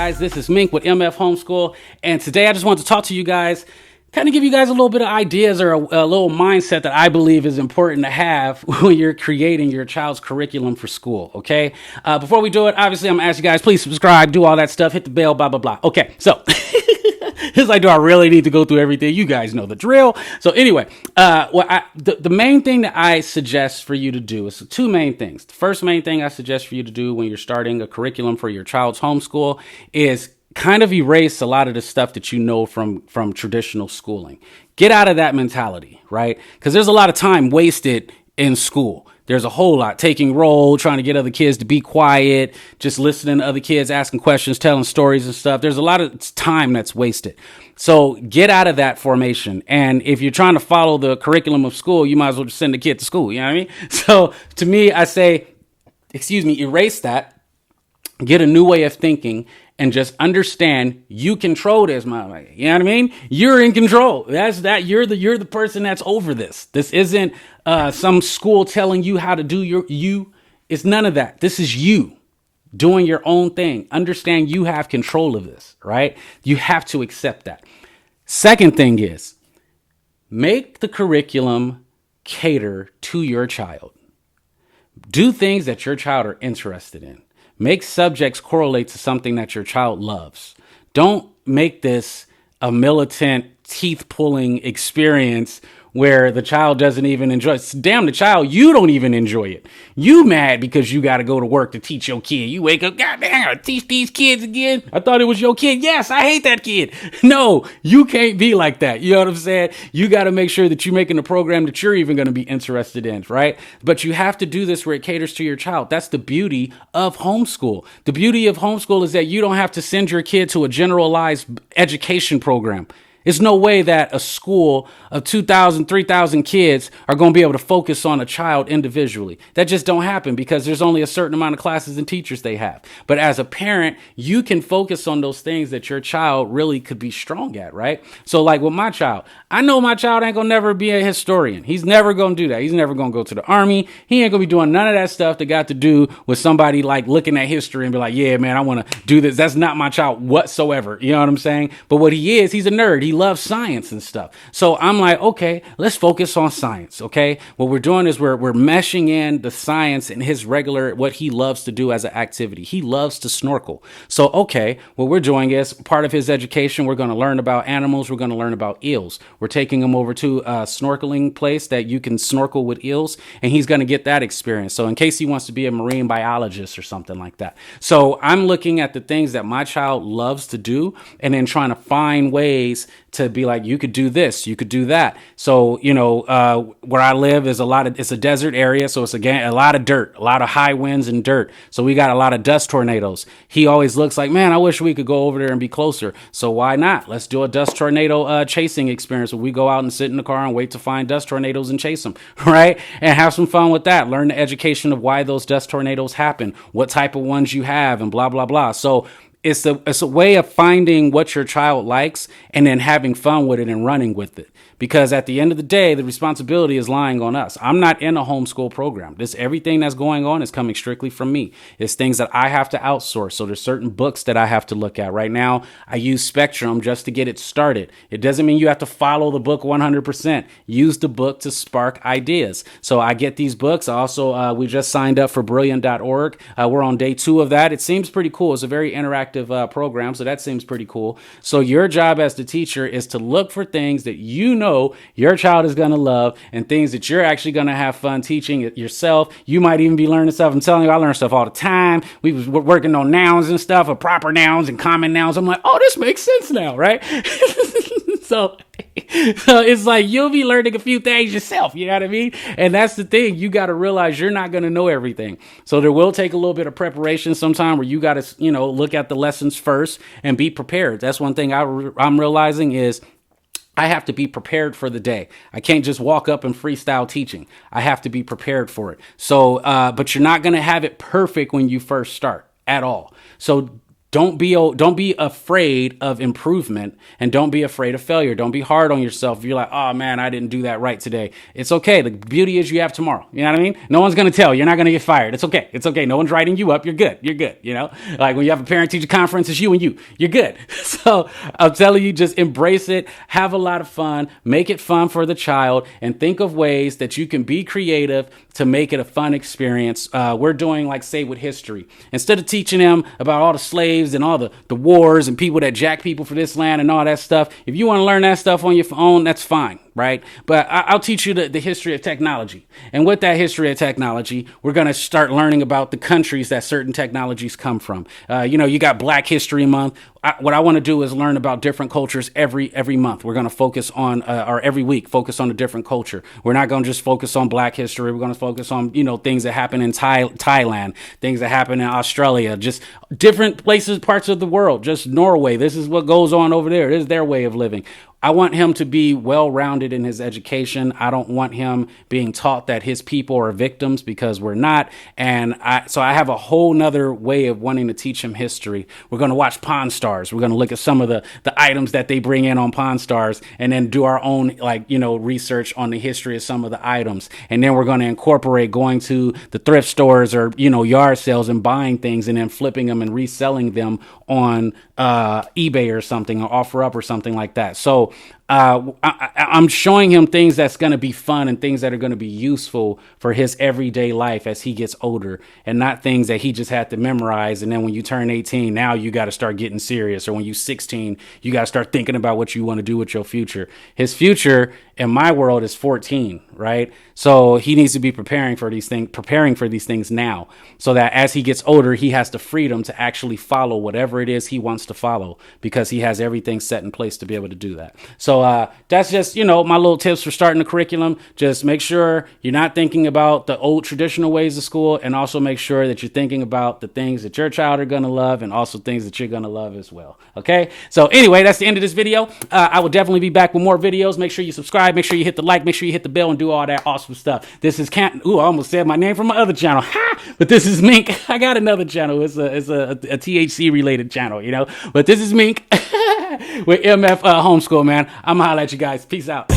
guys? This is Mink with MF Homeschool, and today I just want to talk to you guys, kind of give you guys a little bit of ideas or a little mindset that I believe is important to have when you're creating your child's curriculum for school, okay? Before we do it, obviously I'm going to ask you guys, please subscribe, do all that stuff, hit the bell, blah, blah, blah. Okay, so... It's like, do I really need to go through everything? You guys know the drill. So anyway, the main thing that I suggest for you to do is two main things. The first main thing I suggest for you to do when you're starting a curriculum for your child's homeschool is kind of erase a lot of the stuff that you know from traditional schooling. Get out of that mentality, right? Because there's a lot of time wasted in school. There's a whole lot taking roll, trying to get other kids to be quiet, just listening to other kids, asking questions, telling stories and stuff. There's a lot of time that's wasted. So get out of that formation. And if you're trying to follow the curriculum of school, you might as well just send the kid to school. You know what I mean? So to me, I say, erase that, get a new way of thinking, and just understand you control this, mama. You know what I mean? You're in control. That's that. You're the person that's over this. This isn't some school telling you how to do you. It's none of that. This is you doing your own thing. Understand you have control of this, right? You have to accept that. Second thing is make the curriculum cater to your child. Do things that your child are interested in. Make subjects correlate to something that your child loves. Don't make this a militant, teeth-pulling experience where the child doesn't even enjoy it. Damn the child, you don't even enjoy it. You mad because you got to go to work to teach your kid. You wake up, God damn, I teach these kids again. I thought it was your kid. Yes, I hate that kid. No, you can't be like that. You know what I'm saying? You got to make sure that you're making a program that you're even going to be interested in, right? But you have to do this where it caters to your child. That's the beauty of homeschool. The beauty of homeschool is that you don't have to send your kid to a generalized education program. There's no way that a school of 2,000, 3,000 kids are going to be able to focus on a child individually. That just don't happen because there's only a certain amount of classes and teachers they have. But as a parent, you can focus on those things that your child really could be strong at, right? So like with my child, I know my child ain't going to never be a historian. He's never going to do that. He's never going to go to the army. He ain't going to be doing none of that stuff that got to do with somebody like looking at history and be like, yeah, man, I want to do this. That's not my child whatsoever. You know what I'm saying? But what he is, he's a nerd. He loves science and stuff. So I'm like, okay, let's focus on science. Okay. What we're doing is we're meshing in the science and his regular, what he loves to do as an activity. He loves to snorkel. So, okay, what we're doing is part of his education. We're going to learn about animals. We're going to learn about eels. We're taking him over to a snorkeling place that you can snorkel with eels, and he's going to get that experience. So in case he wants to be a marine biologist or something like that. So I'm looking at the things that my child loves to do and then trying to find ways to be like, you could do this, you could do that. So, you know, where I live is it's a desert area. So it's again, a lot of dirt, a lot of high winds and dirt. So we got a lot of dust tornadoes. He always looks like, man, I wish we could go over there and be closer. So why not? Let's do a dust tornado chasing experience where we go out and sit in the car and wait to find dust tornadoes and chase them, right? And have some fun with that. Learn the education of why those dust tornadoes happen, what type of ones you have, and blah, blah, blah. So it's a way of finding what your child likes and then having fun with it and running with it. Because at the end of the day, the responsibility is lying on us. I'm not in a homeschool program. Everything that's going on is coming strictly from me. It's things that I have to outsource. So there's certain books that I have to look at. Right now, I use Spectrum just to get it started. It doesn't mean you have to follow the book 100%. Use the book to spark ideas. So I get these books. Also, we just signed up for Brilliant.org. We're on day 2 of that. It seems pretty cool. It's a very interactive program. So that seems pretty cool. So your job as the teacher is to look for things that you know your child is going to love and things that you're actually going to have fun teaching it yourself. You might even be learning stuff. I'm telling you, I learn stuff all the time. We're working on nouns and stuff, or proper nouns and common nouns. I'm like, oh, this makes sense now, right? So it's like you'll be learning a few things yourself. You know what I mean? And that's the thing. You got to realize you're not going to know everything. So there will take a little bit of preparation sometime where you got to, look at the lessons first and be prepared. That's one thing I'm realizing is I have to be prepared for the day. I can't just walk up and freestyle teaching. I have to be prepared for it. So, but you're not going to have it perfect when you first start at all. So don't be afraid of improvement, and don't be afraid of failure. Don't be hard on yourself if you're like, oh man, I didn't do that right today. It's okay. The beauty is you have tomorrow. You know what I mean? No one's gonna tell you. You're not gonna get fired. It's okay. It's okay. No one's writing you up. You're good. You're good. You know, like when you have a parent teacher conference, it's you and you. You're good. So I'm telling you, just embrace it. Have a lot of fun. Make it fun for the child, and think of ways that you can be creative to make it a fun experience. We're doing like, say, with history, instead of teaching them about all the slaves and all the wars and people that jack people for this land and all that stuff. If you want to learn that stuff on your own, that's fine, right? But I'll teach you the history of technology. And with that history of technology, we're going to start learning about the countries that certain technologies come from. You got Black History Month. What I want to do is learn about different cultures every month. We're going to focus on, or every week, focus on a different culture. We're not going to just focus on Black history. We're going to focus on, things that happen in Thailand, things that happen in Australia, just different places, parts of the world, just Norway. This is what goes on over there. This is their way of living. I want him to be well-rounded in his education. I don't want him being taught that his people are victims, because we're not. And so I have a whole nother way of wanting to teach him history. We're going to watch Pawn Stars. We're going to look at some of the items that they bring in on Pawn Stars, and then do our own, research on the history of some of the items. And then we're going to incorporate going to the thrift stores or, yard sales and buying things and then flipping them and reselling them on eBay or something, or OfferUp or something like that. So I'm showing him things that's going to be fun and things that are going to be useful for his everyday life as he gets older, and not things that he just had to memorize. And then when you turn 18, now you got to start getting serious. Or when you're 16, you got to start thinking about what you want to do with your future. His future in my world is 14, right? So he needs to be preparing for these things now, so that as he gets older, he has the freedom to actually follow whatever it is he wants to follow, because he has everything set in place to be able to do that. So that's just, my little tips for starting the curriculum. Just make sure you're not thinking about the old traditional ways of school, and also make sure that you're thinking about the things that your child are going to love, and also things that you're going to love as well. Okay. So anyway, that's the end of this video. I will definitely be back with more videos. Make sure you subscribe. Make sure you hit the like. Make sure you hit the bell and do all that awesome stuff. This is I almost said my name from my other channel. But this is Mink. I got another channel. It's a THC related channel, But this is Mink with MF Homeschool, man. I'm gonna holler at you guys. Peace out.